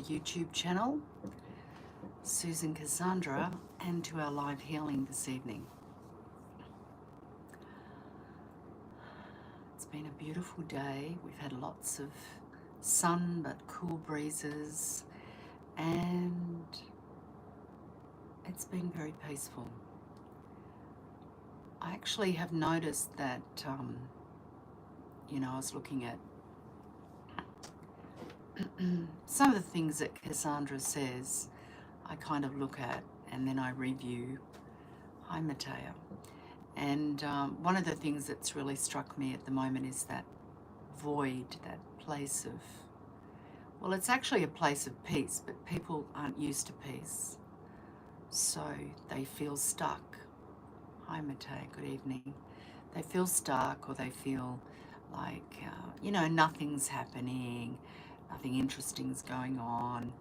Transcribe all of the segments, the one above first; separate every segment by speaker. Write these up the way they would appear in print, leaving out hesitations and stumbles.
Speaker 1: YouTube channel, Susan Kassandra, and to our live healing this evening. It's been a beautiful day. We've had lots of sun but cool breezes, and it's been very peaceful. I actually have noticed that, I was looking at some of the things that Cassandra says. I kind of look at and then I review. Hi, Matteo. And one of the things that's really struck me at the moment is that void, that place of, well, it's actually a place of peace, but people aren't used to peace. So they feel stuck. Hi, Matteo, good evening. They feel stuck, or they feel like, nothing's happening, nothing interesting's going on.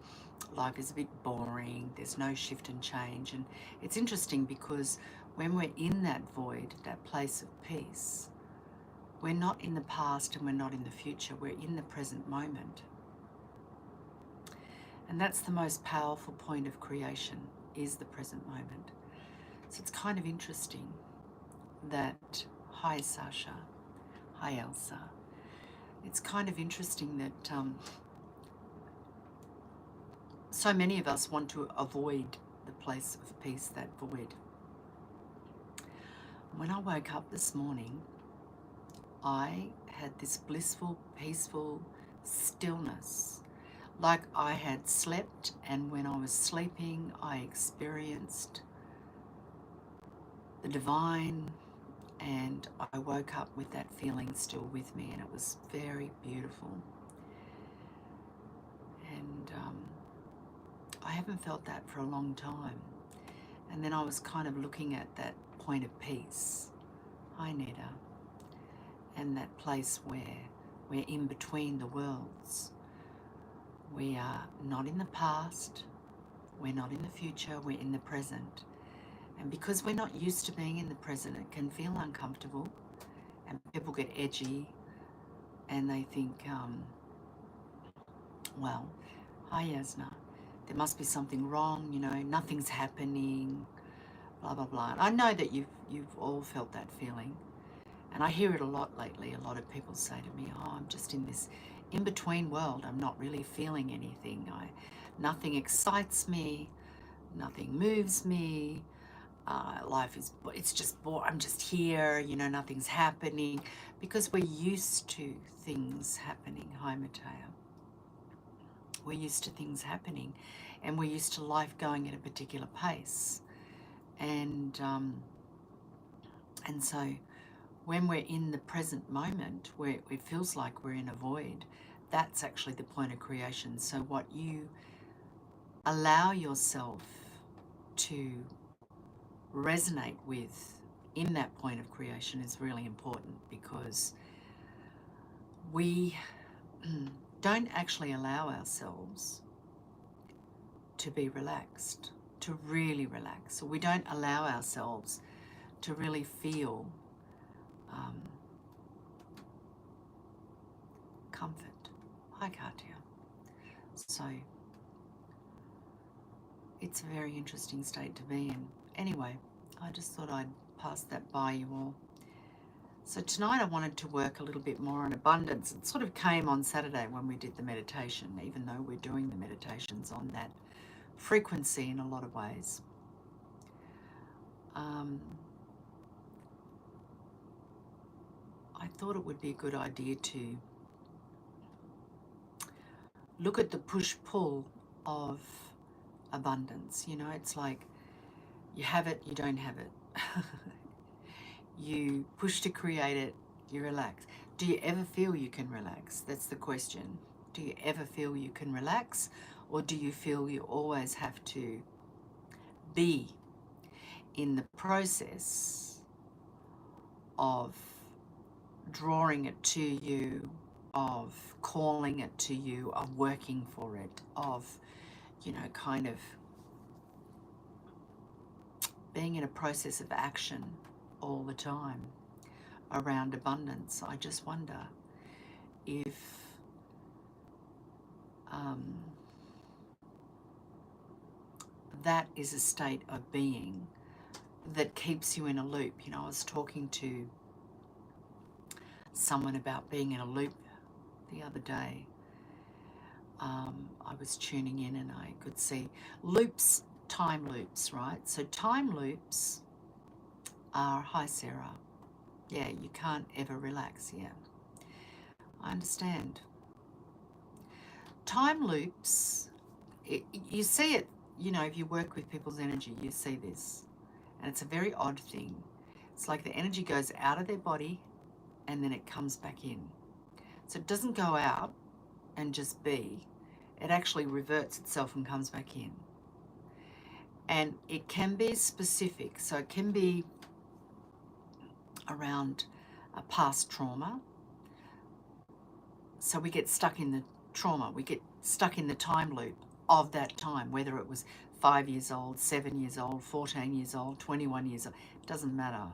Speaker 1: Life is a bit boring, there's no shift and change. And it's interesting because when we're in that void, that place of peace, we're not in the past and we're not in the future, we're in the present moment. And that's the most powerful point of creation, is the present moment. So it's kind of interesting that, hi Sasha, hi Elsa, it's kind of interesting that so many of us want to avoid the place of peace, that void. When I woke up this morning, I had this blissful, peaceful stillness, like I had slept, and when I was sleeping, I experienced the divine, and I woke up with that feeling still with me, and it was very beautiful. And I haven't felt that for a long time. And then I was kind of looking at that point of peace. Hi, Nita. And that place where we're in between the worlds. We are not in the past, we're not in the future, we're in the present. And because we're not used to being in the present, it can feel uncomfortable, and people get edgy and they think, well, hi Yasna, there must be something wrong, nothing's happening, blah, blah, blah. And I know that you've all felt that feeling. And I hear it a lot lately. A lot of people say to me, I'm just in this in-between world. I'm not really feeling anything. Nothing excites me. Nothing moves me. Life is, it's just boring. I'm just here, nothing's happening. Because we're used to things happening. Hi, Matteo. We're used to things happening. And we're used to life going at a particular pace. And so when we're in the present moment, where it feels like we're in a void, that's actually the point of creation. So what you allow yourself to resonate with in that point of creation is really important, because we don't actually allow ourselves to be relaxed, to really relax. So we don't allow ourselves to really feel comfort. Hi, Katya. So it's a very interesting state to be in. Anyway, I just thought I'd pass that by you all. So tonight I wanted to work a little bit more on abundance. It sort of came on Saturday when we did the meditation, even though we're doing the meditations on that frequency in a lot of ways. I thought it would be a good idea to look at the push-pull of abundance. It's like you have it, you don't have it. You push to create it, you relax. Do you ever feel you can relax? That's the question. Do you ever feel you can relax, or do you feel you always have to be in the process of drawing it to you, of calling it to you, of working for it, of, kind of being in a process of action all the time around abundance? I just wonder if that is a state of being that keeps you in a loop. You know, I was talking to someone about being in a loop the other day. I was tuning in and I could see loops, time loops, right? So time loops are, hi Sarah, yeah, you can't ever relax, yeah. I understand. Time loops, you see it, you know, if you work with people's energy, you see this. And it's a very odd thing. It's like the energy goes out of their body and then it comes back in. So it doesn't go out and just be. It actually reverts itself and comes back in. And it can be specific. So it can be around a past trauma. So we get stuck in the trauma. We get stuck in the time loop of that time, whether it was 5 years old, 7 years old, 14 years old, 21 years old. It doesn't matter.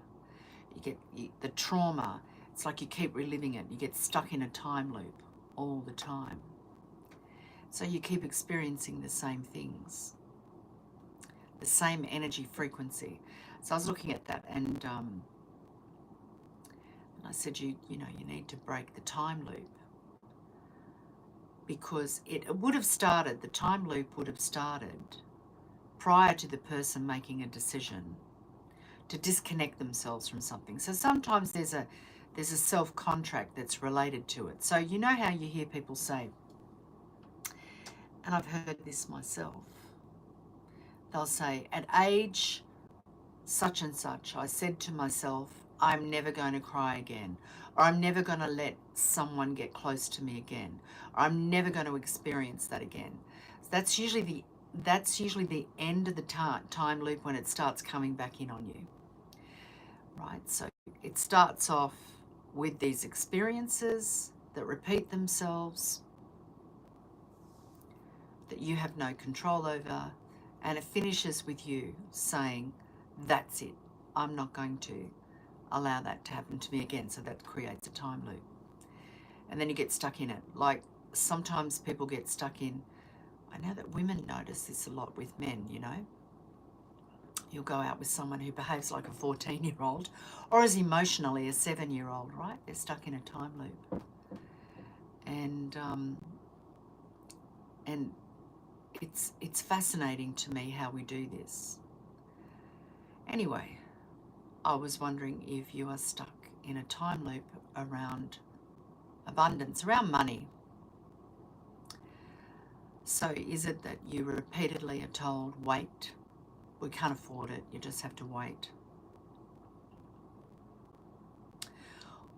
Speaker 1: The trauma, it's like you keep reliving it. You get stuck in a time loop all the time. So you keep experiencing the same things, the same energy frequency. So I was looking at that and I said, you know, you need to break the time loop, because it would have started, the time loop would have started prior to the person making a decision to disconnect themselves from something. So sometimes there's a self-contract that's related to it. So you know how you hear people say, and I've heard this myself, they'll say, at age such and such, I said to myself, I'm never going to cry again, or I'm never going to let someone get close to me again, or I'm never going to experience that again. That's usually the end of the time loop when it starts coming back in on you, right? So it starts off with these experiences that repeat themselves, that you have no control over, and it finishes with you saying, that's it, I'm not going to allow that to happen to me again. So that creates a time loop. And then you get stuck in it. Like sometimes people get stuck in, I know that women notice this a lot with men, you know. You'll go out with someone who behaves like a 14-year-old or as emotionally a 7-year-old, right? They're stuck in a time loop. And it's fascinating to me how we do this. Anyway, I was wondering if you are stuck in a time loop around abundance, around money. So is it that you repeatedly are told, wait, we can't afford it, you just have to wait?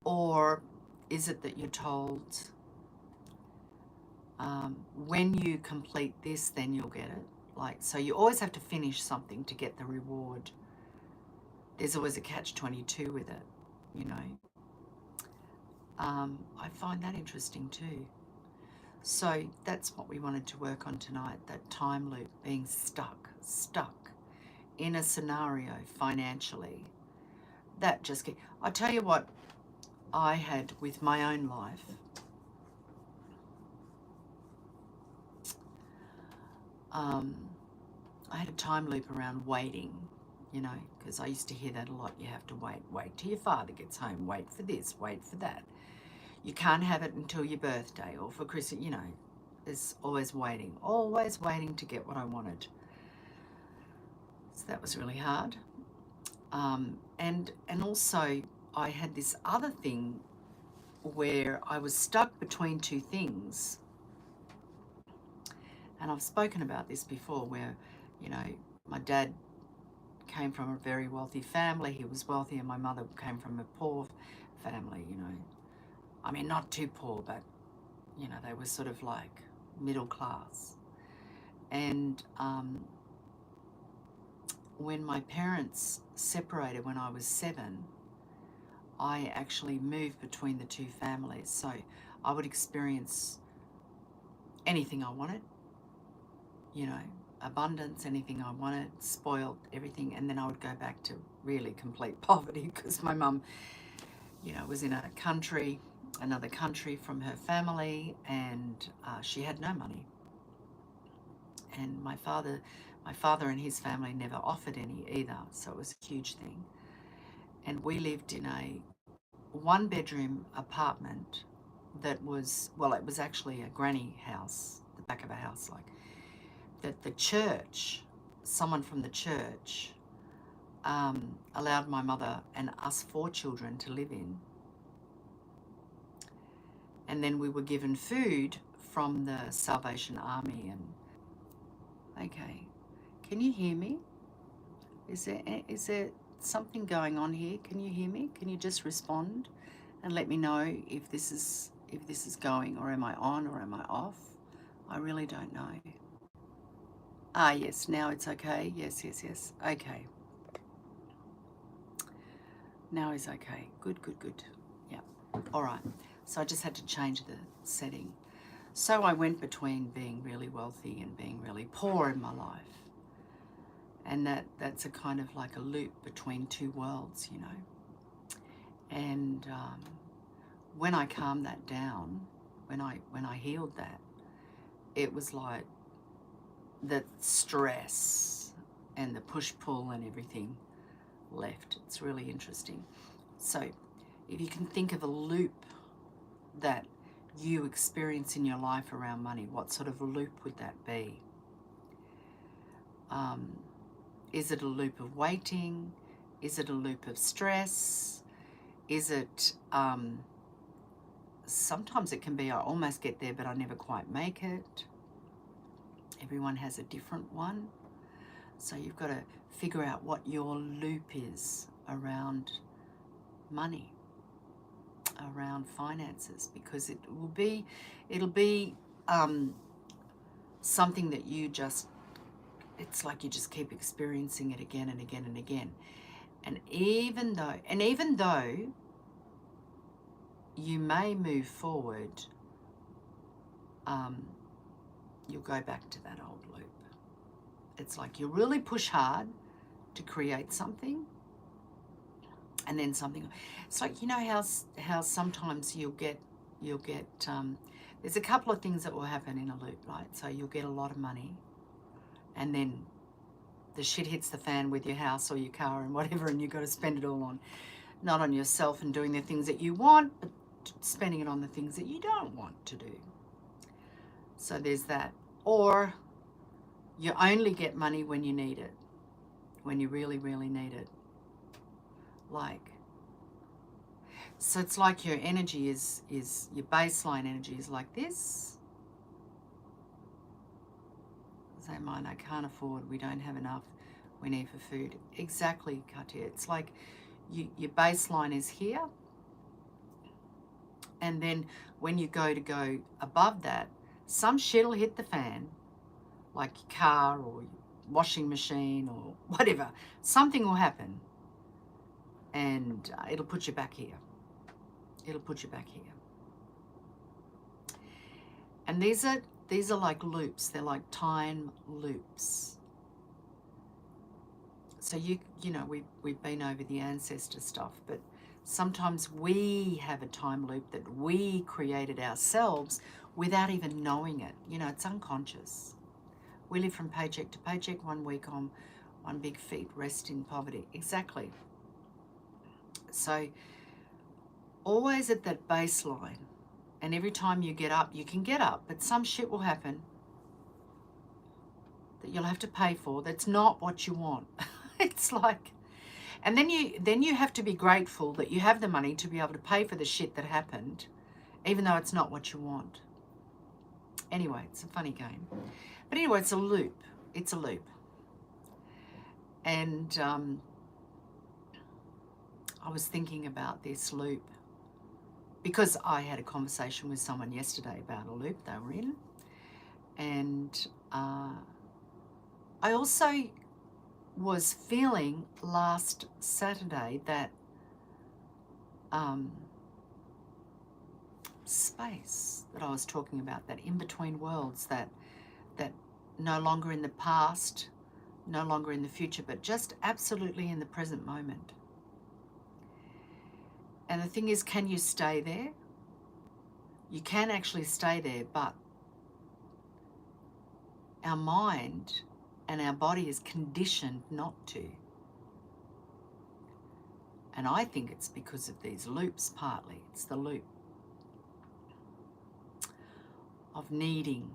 Speaker 1: Or is it that you're told, when you complete this, then you'll get it? Like, so you always have to finish something to get the reward. There's always a catch-22 with it, you know. I find that interesting too. So that's what we wanted to work on tonight, that time loop, being stuck in a scenario financially. That just I tell you what I had with my own life. I had a time loop around waiting, you know, because I used to hear that a lot. You have to wait till your father gets home, wait for this, wait for that. You can't have it until your birthday or for Christmas, you know. There's always waiting to get what I wanted. So that was really hard. And also I had this other thing where I was stuck between two things. And I've spoken about this before, where, you know, my dad came from a very wealthy family. He was wealthy, and my mother came from a poor family, you know. I mean, not too poor, but, you know, they were sort of like middle class. And when my parents separated when I was 7, I actually moved between the two families. So I would experience anything I wanted, you know, abundance, anything I wanted, spoiled, everything. And then I would go back to really complete poverty because my mum, you know, was in another country from her family, and she had no money. And my father and his family never offered any either, so it was a huge thing. And we lived in a one-bedroom apartment that was, well, it was actually a granny house, the back of a house, like, that the church, someone from the church, allowed my mother and us 4 children to live in. And then we were given food from the Salvation Army. And okay, can you hear me? Is there something going on here? Can you hear me? Can you just respond and let me know if this is going, or am I on or am I off? I really don't know. Ah, yes, now it's okay. Yes. Okay. Now is okay. Good. Yeah. All right. So I just had to change the setting. So I went between being really wealthy and being really poor in my life. And that's a kind of like a loop between 2 worlds, you know. And when I calmed that down, when I healed that, it was like the stress and the push-pull and everything left. It's really interesting. So if you can think of a loop that you experience in your life around money, what sort of a loop would that be? Is it a loop of waiting? Is it a loop of stress? Is it, sometimes it can be, I almost get there, but I never quite make it. Everyone has a different one. So you've got to figure out what your loop is around money, around finances, because it'll be something that you just, it's like you just keep experiencing it again and again and again. And even though you may move forward, you'll go back to that old loop. It's like you really push hard to create something, and then something. It's like, you know how sometimes you'll get there's a couple of things that will happen in a loop, right? So you'll get a lot of money, and then the shit hits the fan with your house or your car and whatever, and you've got to spend it all on, not on yourself and doing the things that you want, but spending it on the things that you don't want to do. So there's that. Or you only get money when you need it, when you really, really need it. Like, so it's like your energy is your baseline energy is like this. Say, mine, I can't afford, we don't have enough, we need for food. Exactly, Katya. It's like your baseline is here, and then when you go above that, some shit'll hit the fan, like your car or your washing machine or whatever. Something will happen, and it'll put you back here. It'll put you back here. And these are like loops. They're like time loops. So you know, we've been over the ancestor stuff, but sometimes we have a time loop that we created ourselves without even knowing it. You know, it's unconscious. We live from paycheck to paycheck, 1 week on, 1 big feet, rest in poverty. Exactly. So always at that baseline, and every time you get up, you can get up, but some shit will happen that you'll have to pay for that's not what you want. It's like, and then you have to be grateful that you have the money to be able to pay for the shit that happened, even though it's not what you want. Anyway, it's a funny game. But anyway, it's a loop. It's a loop. And I was thinking about this loop because I had a conversation with someone yesterday about a loop they were in. And I also was feeling last Saturday that space that I was talking about, that in-between worlds, that no longer in the past, no longer in the future, but just absolutely in the present moment. And the thing is, can you stay there? You can actually stay there, but our mind and our body is conditioned not to. And I think it's because of these loops partly. It's the loop of needing.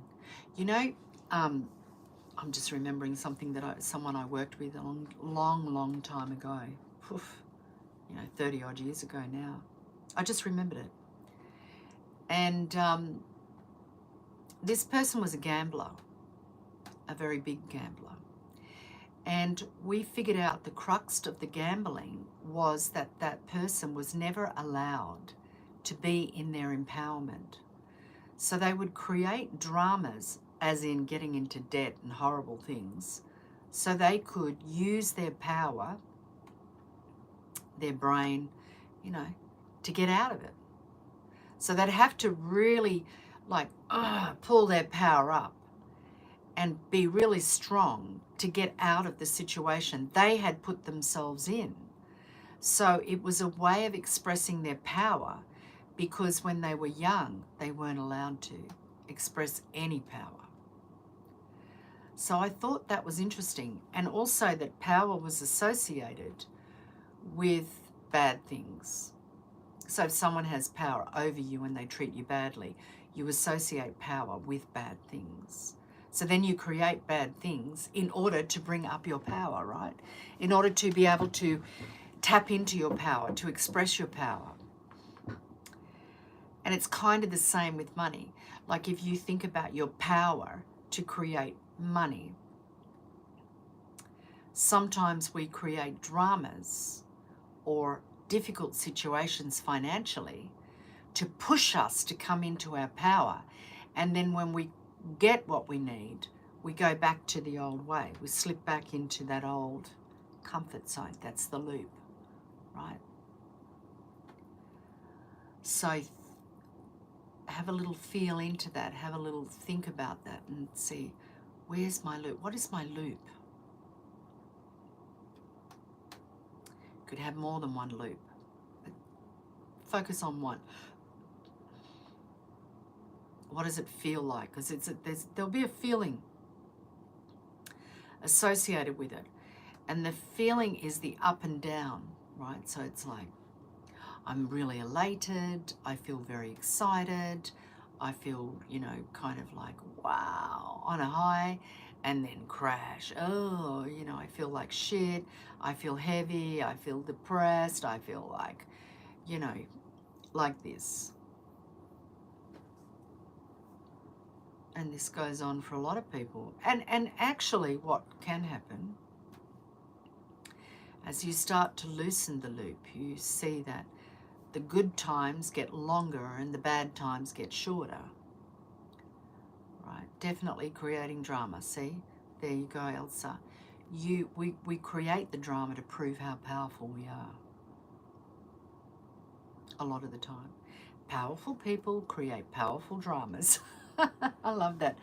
Speaker 1: You know, I'm just remembering something that someone I worked with a long time ago. Poof, 30 odd years ago now. I just remembered it. And this person was a gambler, a very big gambler. And we figured out the crux of the gambling was that that person was never allowed to be in their empowerment. So they would create dramas, as in getting into debt and horrible things, so they could use their power, their brain, to get out of it. So they'd have to really pull their power up and be really strong to get out of the situation they had put themselves in. So it was a way of expressing their power, because when they were young, they weren't allowed to express any power. So I thought that was interesting. And also that power was associated with bad things. So if someone has power over you and they treat you badly, you associate power with bad things. So then you create bad things in order to bring up your power, right? In order to be able to tap into your power, to express your power. And it's kind of the same with money. Like if you think about your power to create money, sometimes we create dramas or difficult situations financially to push us to come into our power. And then when we get what we need, we go back to the old way. We slip back into that old comfort zone. That's the loop, right? So have a little feel into that. Have a little think about that and see, where's my loop? What is my loop? Could have more than one loop, but focus on one. What does it feel like? Because there'll be a feeling associated with it. And the feeling is the up and down, right? So it's like, I'm really elated. I feel very excited. I feel, kind of like, wow, on a high, and then crash. Oh, I feel like shit. I feel heavy. I feel depressed. I feel like, like this. And this goes on for a lot of people. And actually what can happen, as you start to loosen the loop, you see that the good times get longer and the bad times get shorter. Right? Definitely creating drama. See? There you go, Elsa. We create the drama to prove how powerful we are. A lot of the time. Powerful people create powerful dramas. I love that.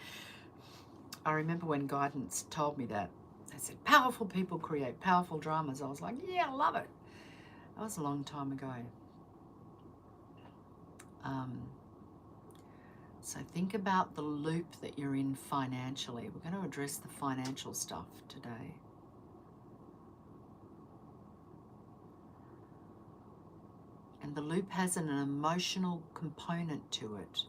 Speaker 1: I remember when guidance told me that. They said, powerful people create powerful dramas. I was like, yeah, I love it. That was a long time ago. So think about the loop that you're in financially. We're going to address the financial stuff today. And the loop has an emotional component to it.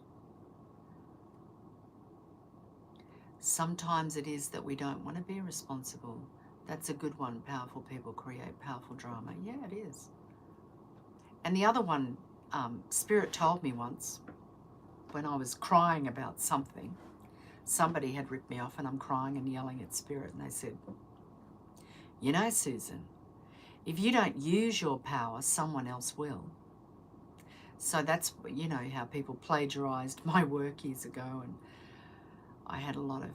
Speaker 1: Sometimes it is that we don't want to be responsible. That's a good one. Powerful people create powerful drama. Yeah, it is. And the other one, Spirit told me once, when I was crying about something, somebody had ripped me off and I'm crying and yelling at Spirit, and they said, Susan, if you don't use your power, someone else will. So that's, how people plagiarized my work years ago, and I had a lot of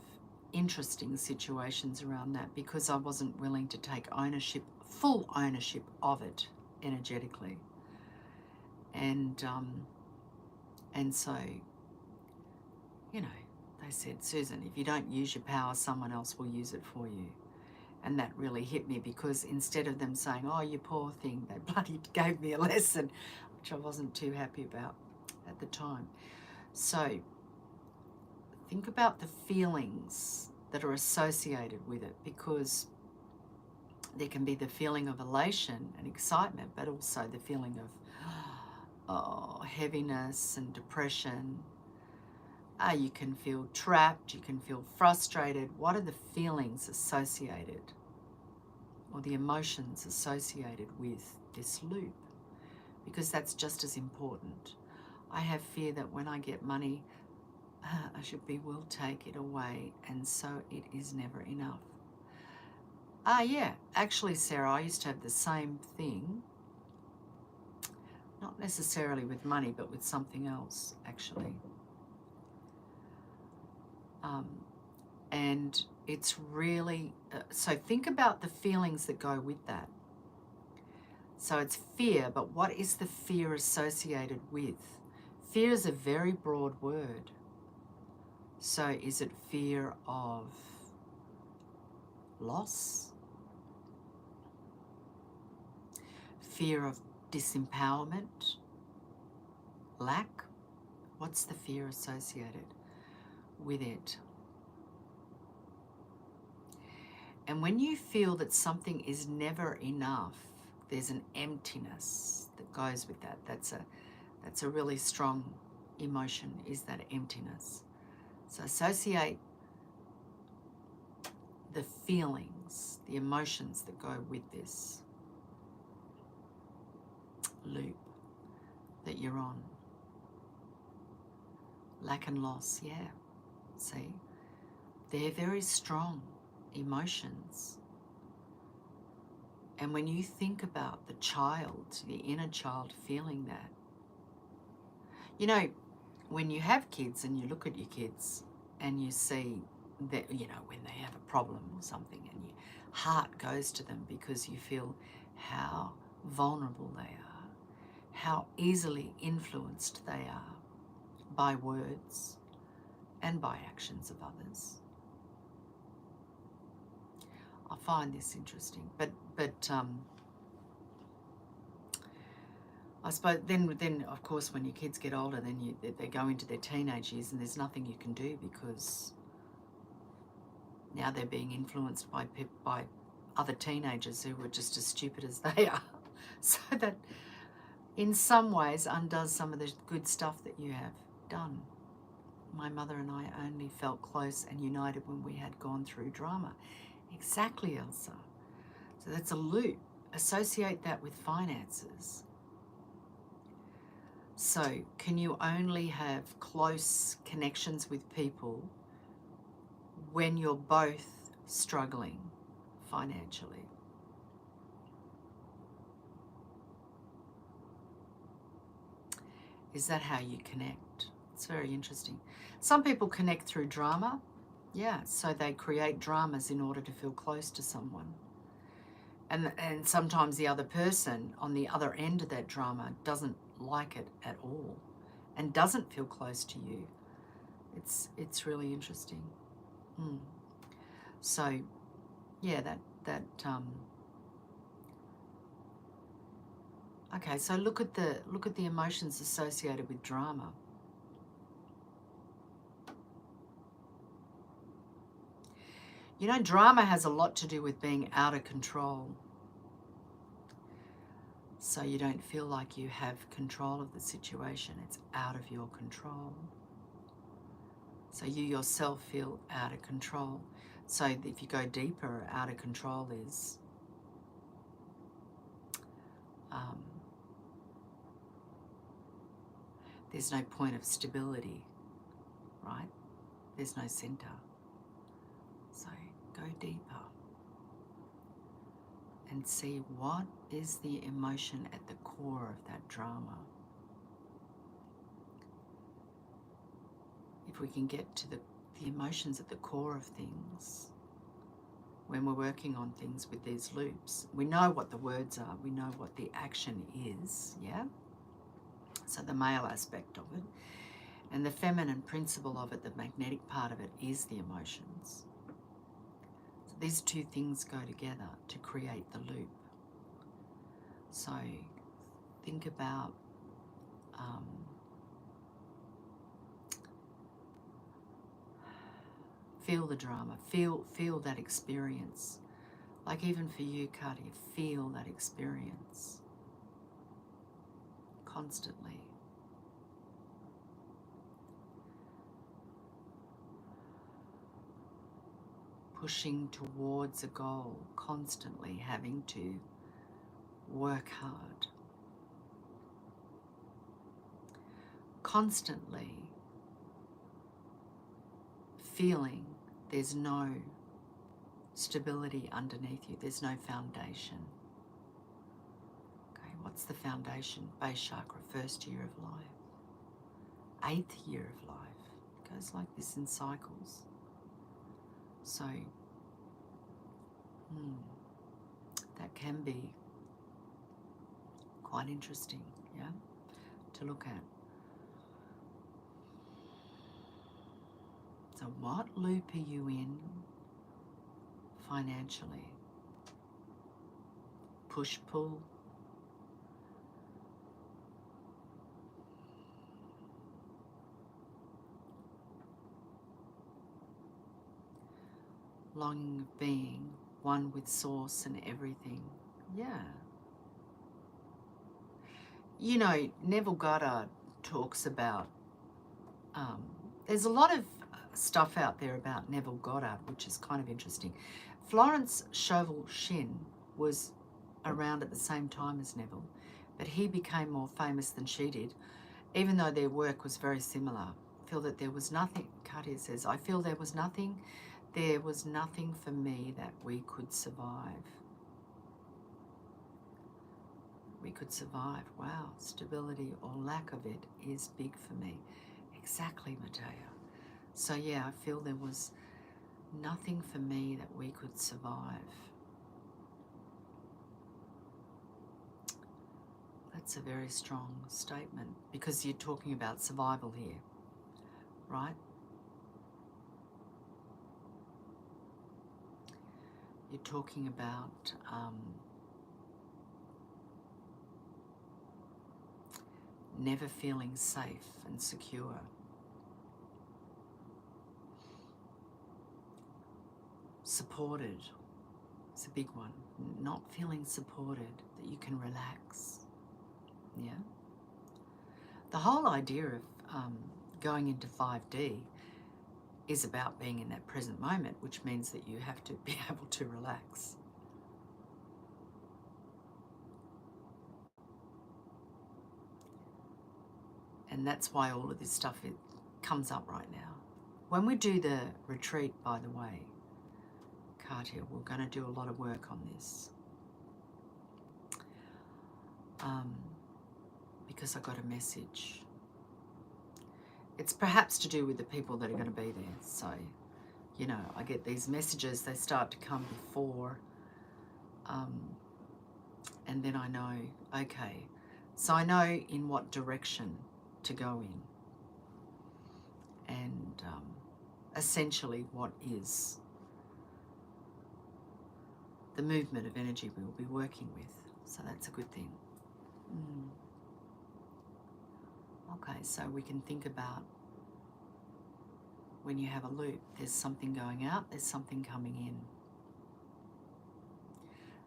Speaker 1: interesting situations around that because I wasn't willing to take ownership, full ownership of it energetically. And so, they said, Susan, if you don't use your power, someone else will use it for you. And that really hit me, because instead of them saying, oh, you poor thing, they bloody gave me a lesson, which I wasn't too happy about at the time. So think about the feelings that are associated with it, because there can be the feeling of elation and excitement, but also the feeling of heaviness and depression. You can feel trapped, you can feel frustrated. What are the feelings associated, or the emotions associated with this loop? Because that's just as important. I have fear that when I get money, will take it away, and so it is never enough. Yeah, actually, Sarah, I used to have the same thing. Not necessarily with money, but with something else, actually. And it's really, so think about the feelings that go with that. So it's fear, but what is the fear associated with? Fear is a very broad word. So is it fear of loss? Fear of disempowerment? Lack? What's the fear associated with it? And when you feel that something is never enough, there's an emptiness that goes with that. That's a really strong emotion, is that emptiness. So associate the feelings, the emotions that go with this loop that you're on. Lack and loss, yeah. See, they're very strong emotions. And when you think about the child, the inner child feeling that, you know, when you have kids and you look at your kids and you see that, you know, when they have a problem or something, and your heart goes to them because you feel how vulnerable they are, how easily influenced they are by words and by actions of others. I find this interesting, but I suppose then of course when your kids get older, then they go into their teenage years, and there's nothing you can do, because now they're being influenced by other teenagers who are just as stupid as they are. So that in some ways undoes some of the good stuff that you have done. My mother and I only felt close and united when we had gone through drama. Exactly, Elsa. So that's a loop. Associate that with finances. So can you only have close connections with people when you're both struggling financially? Is that how you connect? It's very interesting. Some people connect through drama. Yeah, so they create dramas in order to feel close to someone. And sometimes the other person on the other end of that drama doesn't like it at all and doesn't feel close to you. It's really interesting. So, yeah, okay, so look at the emotions associated with drama. You know, drama has a lot to do with being out of control. So you don't feel like you have control of the situation. It's out of your control. So you yourself feel out of control. So if you go deeper, out of control is there's no point of stability, right? There's no center. So go deeper and see what is the emotion at the core of that drama. If we can get to the emotions at the core of things, when we're working on things with these loops, we know what the words are, we know what the action is, yeah? So the male aspect of it, and the feminine principle of it, the magnetic part of it, is the emotions. So these two things go together to create the loop. So think about Feel the drama. Feel that experience. Like even for you, Katia, feel that experience constantly. Pushing towards a goal, constantly having to work hard. Constantly feeling there's no stability underneath you, there's no foundation. Okay, what's the foundation? Base chakra, first year of life. 8th year of life. It goes like this in cycles. So, that can be quite interesting, yeah, to look at. So what loop are you in financially? Push, pull. Longing of being one with source and everything. Yeah. You know, Neville Goddard talks about, there's a lot of stuff out there about Neville Goddard, which is kind of interesting. Florence Scovel Shinn was around at the same time as Neville, but he became more famous than she did, even though their work was very similar. I feel that there was nothing, Katia says, I feel there was nothing for me that we could survive. We could survive. Wow, stability or lack of it is big for me. Exactly, Matea. So yeah, I feel there was nothing for me that we could survive. That's a very strong statement because you're talking about survival here, right? You're talking about never feeling safe and secure. Supported is a big one. Not feeling supported, that you can relax. Yeah. The whole idea of going into 5D is about being in that present moment, which means that you have to be able to relax. And that's why all of this stuff comes up right now. When we do the retreat, by the way, Katia, we're going to do a lot of work on this. Because I got a message. It's perhaps to do with the people that are going to be there. So, you know, I get these messages, they start to come before, and then I know, okay, so I know in what direction to go in, and essentially what is the movement of energy we will be working with. So that's a good thing. Okay, so we can think about when you have a loop, there's something going out, there's something coming in.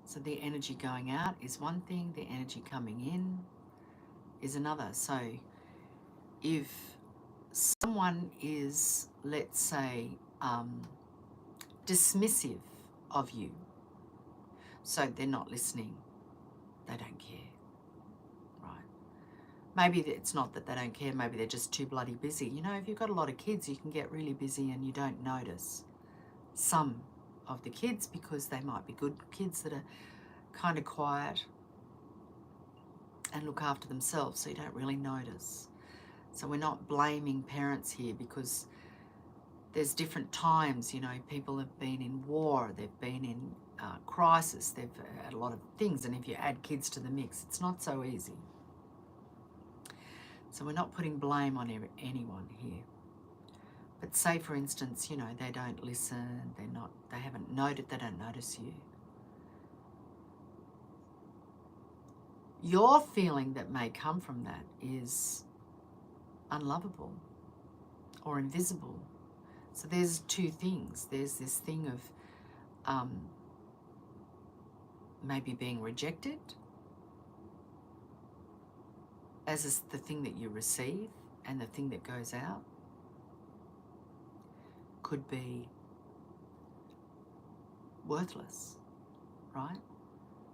Speaker 1: So the energy going out is one thing, the energy coming in is another. So if someone is, let's say, dismissive of you, so they're not listening, they don't care, right? Maybe it's not that they don't care, maybe they're just too bloody busy. You know, if you've got a lot of kids, you can get really busy and you don't notice some of the kids because they might be good kids that are kind of quiet and look after themselves, so you don't really notice. So we're not blaming parents here because there's different times, you know, people have been in war, they've been in crisis, they've had a lot of things, and if you add kids to the mix, it's not so easy. So we're not putting blame on anyone here. But say, for instance, you know, they don't listen, they haven't noted, they don't notice you. Your feeling that may come from that is unlovable or invisible. So there's two things. There's this thing of maybe being rejected as is the thing that you receive, and the thing that goes out could be worthless, right?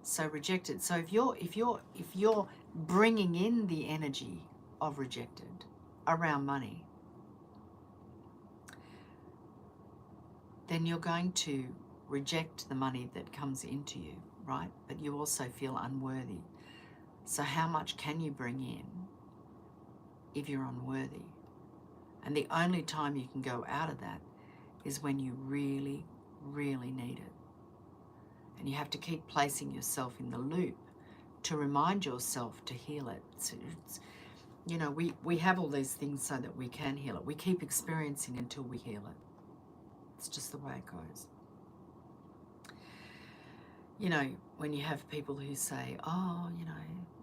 Speaker 1: So rejected. So if you're bringing in the energy of rejected around money, then you're going to reject the money that comes into you, right? But you also feel unworthy. So how much can you bring in if you're unworthy? And the only time you can go out of that is when you really, really need it. And you have to keep placing yourself in the loop to remind yourself to heal it. You know, we have all these things so that we can heal it. We keep experiencing until we heal it. It's just the way it goes. You know, when you have people who say, oh, you know,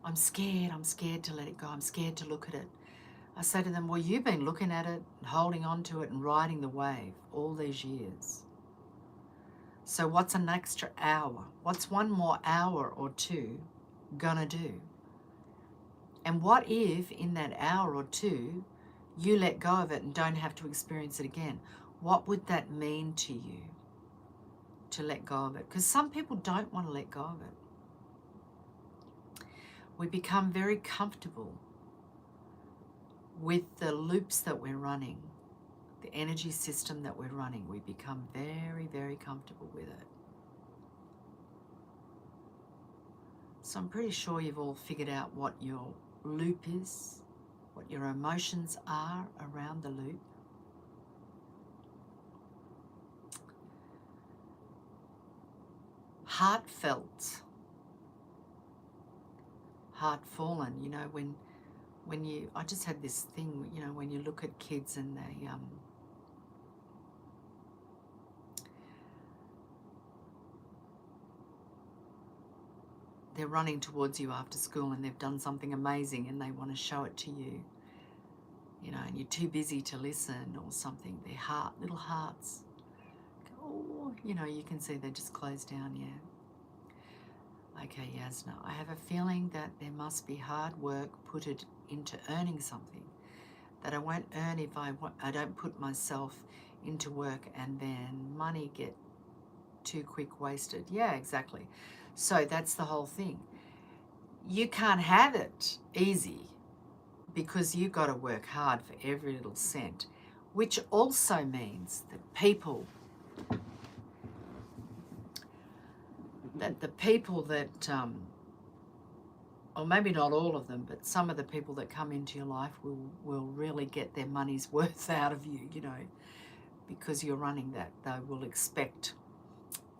Speaker 1: I'm scared to let it go, I'm scared to look at it. I say to them, well, you've been looking at it, holding on to it and riding the wave all these years. So what's an extra hour? What's one more hour or two gonna do? And what if in that hour or two you let go of it and don't have to experience it again? What would that mean to you to let go of it? Because some people don't want to let go of it. We become very comfortable with the loops that we're running, the energy system that we're running. We become very, very comfortable with it. So I'm pretty sure you've all figured out what your loop is, what your emotions are around the loop. Heartfelt, heart-fallen, you know, when you, I just had this thing, you know, when you look at kids and they're running towards you after school and they've done something amazing and they want to show it to you, you know, and you're too busy to listen or something. Their little hearts, oh, you know, you can see they just close down, yeah. Okay, Yasna, I have a feeling that there must be hard work put into earning something that I won't earn if I don't put myself into work, and then money get too quick wasted. Yeah, exactly. So that's the whole thing. You can't have it easy because you've got to work hard for every little cent, which also means that the people that, or maybe not all of them, but some of the people that come into your life will really get their money's worth out of you, you know, because you're running that. They will expect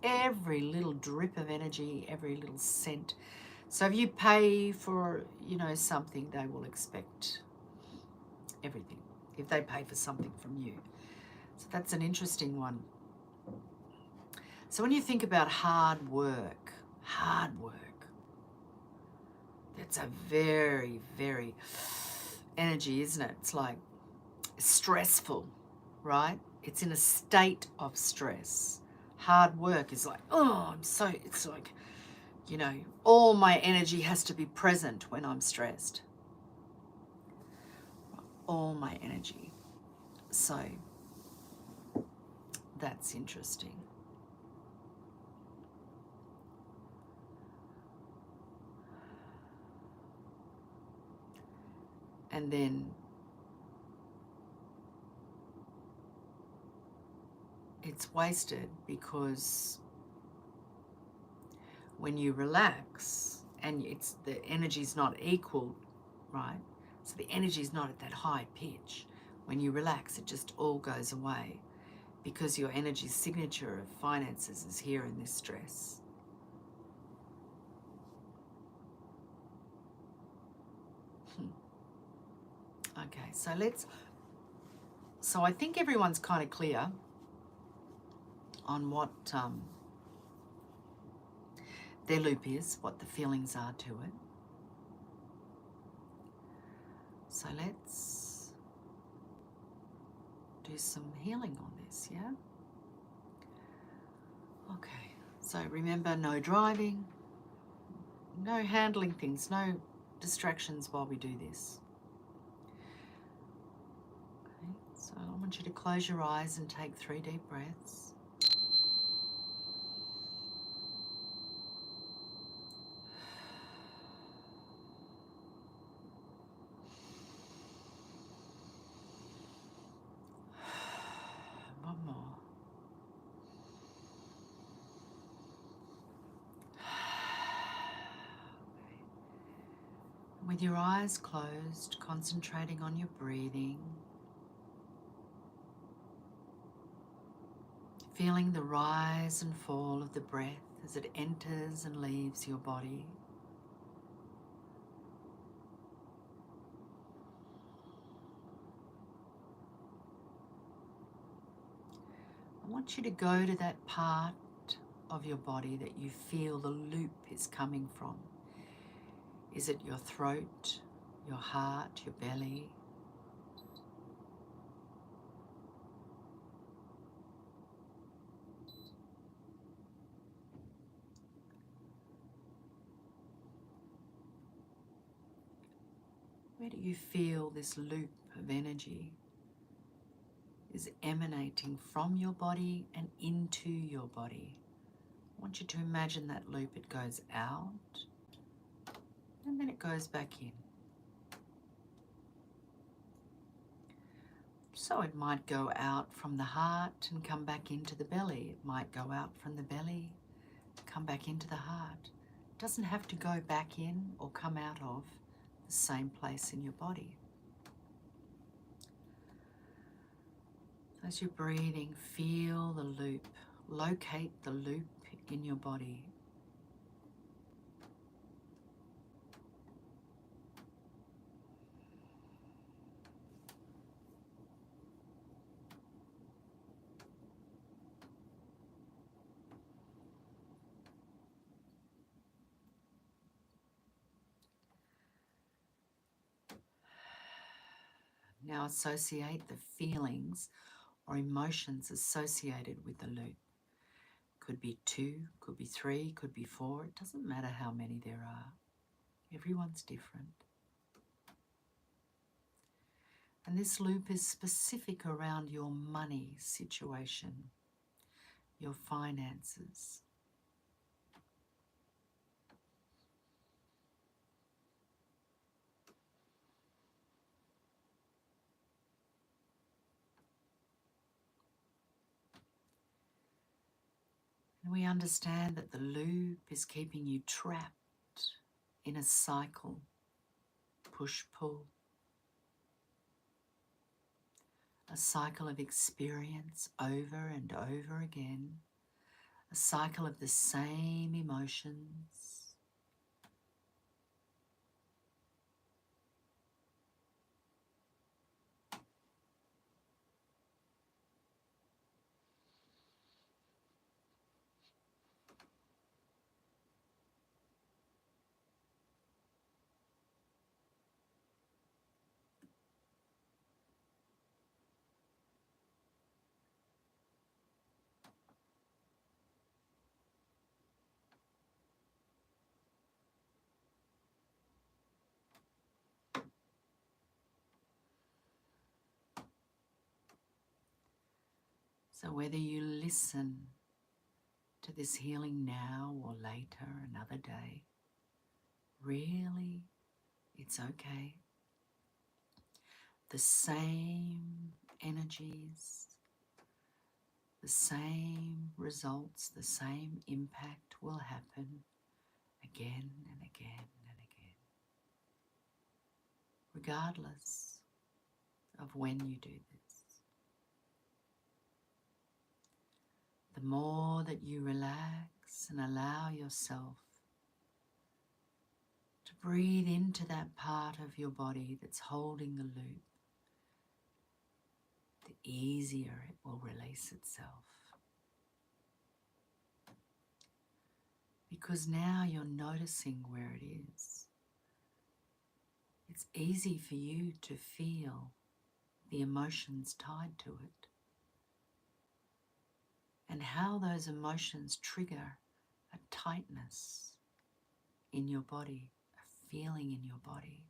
Speaker 1: every little drip of energy, every little cent. So if you pay for, you know, something, they will expect everything if they pay for something from you. So that's an interesting one. So when you think about hard work, that's a very, very energy, isn't it? It's like stressful, right? It's in a state of stress. Hard work is like, oh, it's like, you know, all my energy has to be present when I'm stressed. All my energy. So that's interesting. And then it's wasted because when you relax and the energy's not equal, right? So the energy's not at that high pitch. When you relax, it just all goes away because your energy signature of finances is here in this stress. Okay, so I think everyone's kind of clear on what their loop is, what the feelings are to it. So let's do do some healing on this, yeah? Okay, so remember, no driving, no handling things, no distractions while we do this. Okay, so I want you to close your eyes and take 3 deep breaths. One more. With your eyes closed, concentrating on your breathing, feeling the rise and fall of the breath as it enters and leaves your body. I want you to go to that part of your body that you feel the loop is coming from. Is it your throat, your heart, your belly? Where do you feel this loop of energy is emanating from your body and into your body? I want you to imagine that loop. It goes out and then it goes back in. So it might go out from the heart and come back into the belly. It might go out from the belly, come back into the heart. It doesn't have to go back in or come out of the same place in your body. As you're breathing, feel the loop. Locate the loop in your body. Now associate the feelings or emotions associated with the loop. Could be 2, could be 3, could be 4. It doesn't matter how many there are. Everyone's different. And this loop is specific around your money situation, your finances. And we understand that the loop is keeping you trapped in a cycle, push-pull, a cycle of experience over and over again, a cycle of the same emotions. So whether you listen to this healing now or later, another day, really, it's okay. The same energies, the same results, the same impact will happen again and again and again, regardless of when you do this. The more that you relax and allow yourself to breathe into that part of your body that's holding the loop, the easier it will release itself. Because now you're noticing where it is. It's easy for you to feel the emotions tied to it. and how those emotions trigger a tightness in your body, a feeling in your body.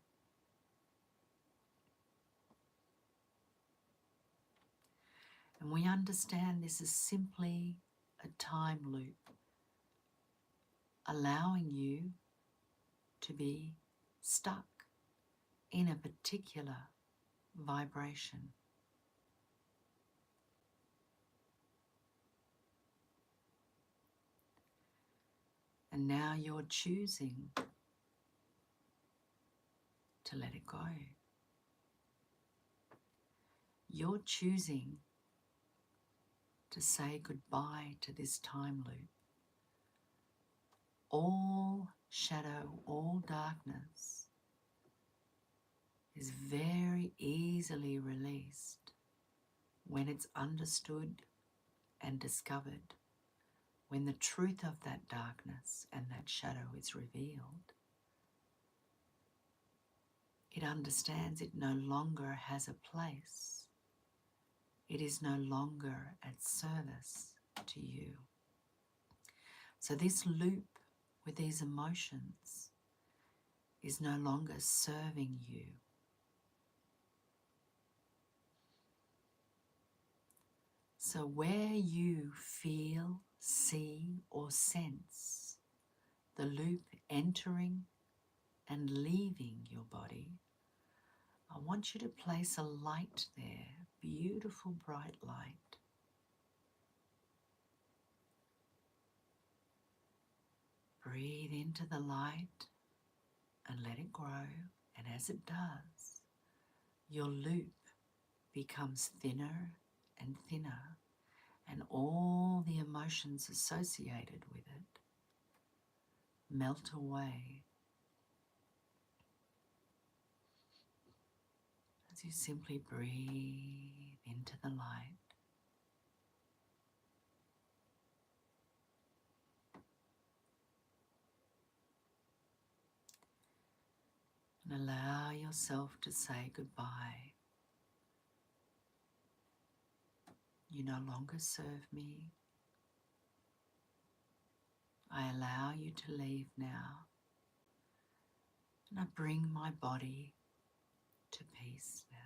Speaker 1: And we understand this is simply a time loop, allowing you to be stuck in a particular vibration. And now you're choosing to let it go. You're choosing to say goodbye to this time loop. All shadow, all darkness is very easily released when it's understood and discovered, when the truth of that darkness and that shadow is revealed. It understands it no longer has a place. It is no longer at service to you. So this loop with these emotions is no longer serving you. So where you feel, see, or sense the loop entering and leaving your body, I want you to place a light there, beautiful bright light. Breathe into the light and let it grow, and as it does, your loop becomes thinner and thinner, and all the emotions associated with it melt away as you simply breathe into the light. And allow yourself to say goodbye. You no longer serve me. I allow you to leave now. And I bring my body to peace now.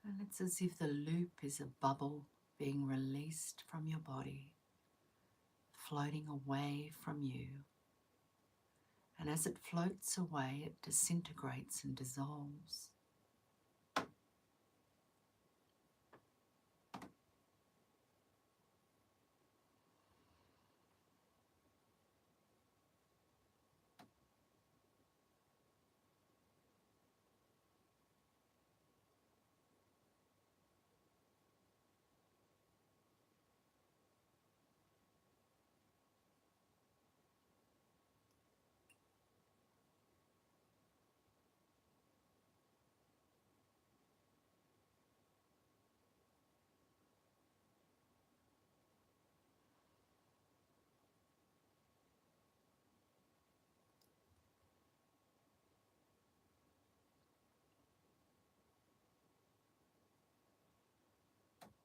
Speaker 1: And it's as if the loop is a bubble being released from your body, floating away from you. And as it floats away, it disintegrates and dissolves.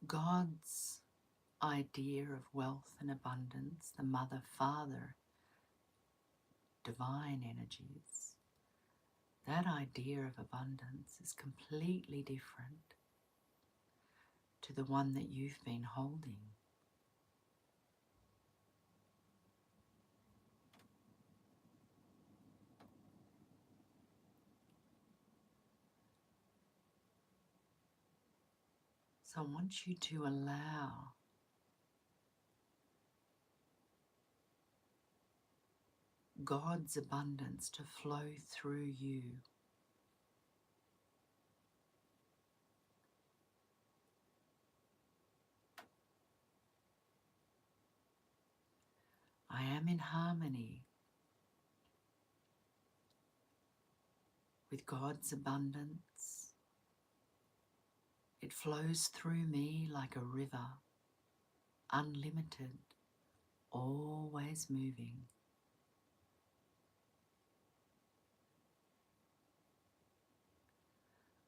Speaker 1: God's idea of wealth and abundance, the mother, father, divine energies, that idea of abundance is completely different to the one that you've been holding. So I want you to allow God's abundance to flow through you. I am in harmony with God's abundance. It flows through me like a river, unlimited, always moving.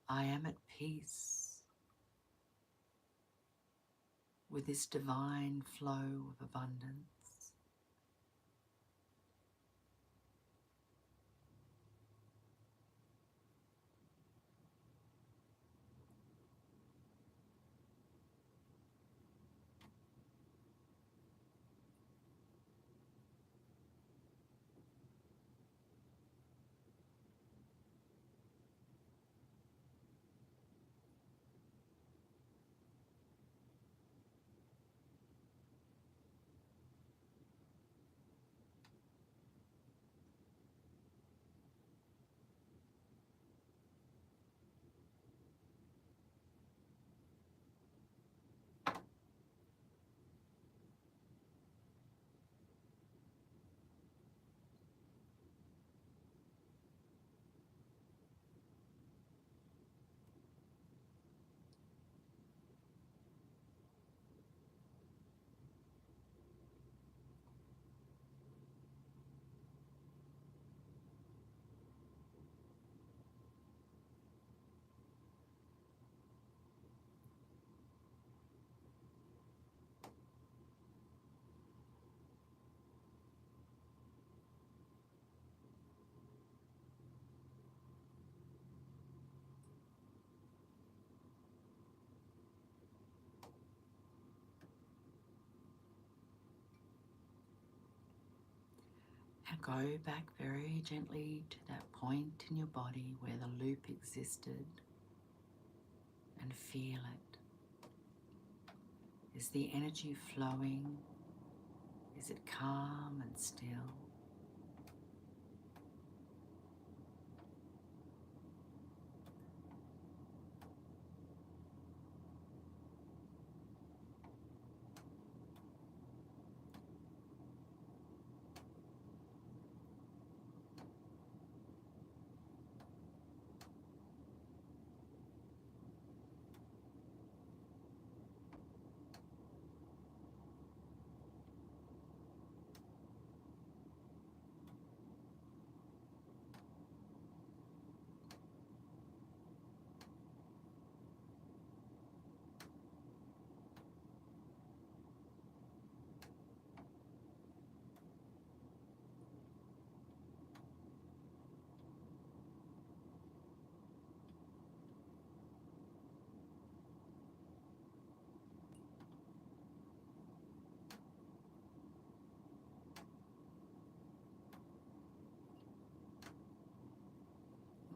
Speaker 1: I am at peace with this divine flow of abundance. And go back very gently to that point in your body where the loop existed and feel it. Is the energy flowing? Is it calm and still?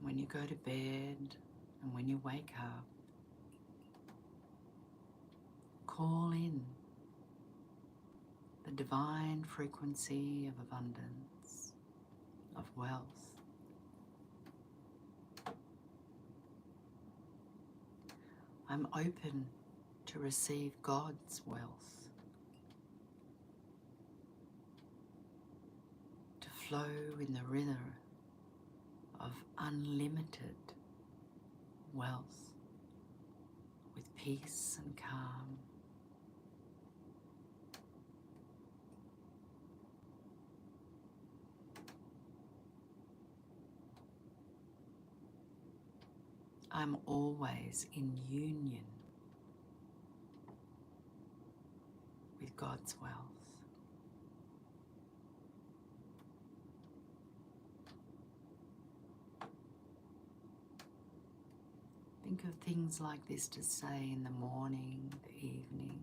Speaker 1: When you go to bed and when you wake up, call in the divine frequency of abundance, of wealth. I'm open to receive God's wealth, to flow in the river of unlimited wealth with peace and calm. I'm always in union with God's wealth. Think of things like this to say in the morning, the evening.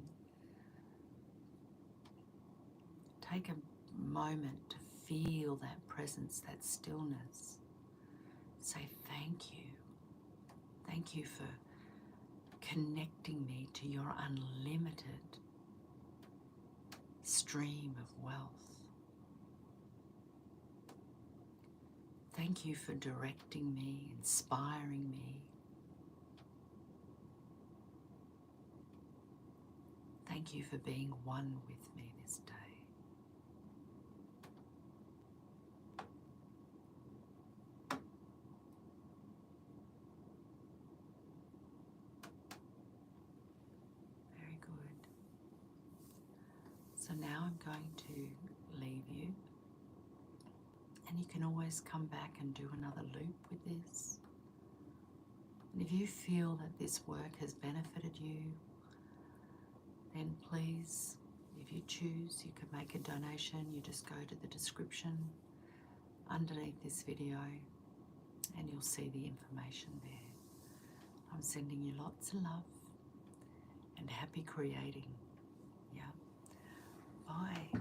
Speaker 1: Take a moment to feel that presence, that stillness. Say thank you. Thank you for connecting me to your unlimited stream of wealth. Thank you for directing me, inspiring me. Thank you for being one with me this day. So now I'm going to leave you, and you can always come back and do another loop with this. And if you feel that this work has benefited you, then please, if you choose, you can make a donation. You just go to the description underneath this video and you'll see the information there. I'm sending you lots of love and happy creating. Yeah. Bye.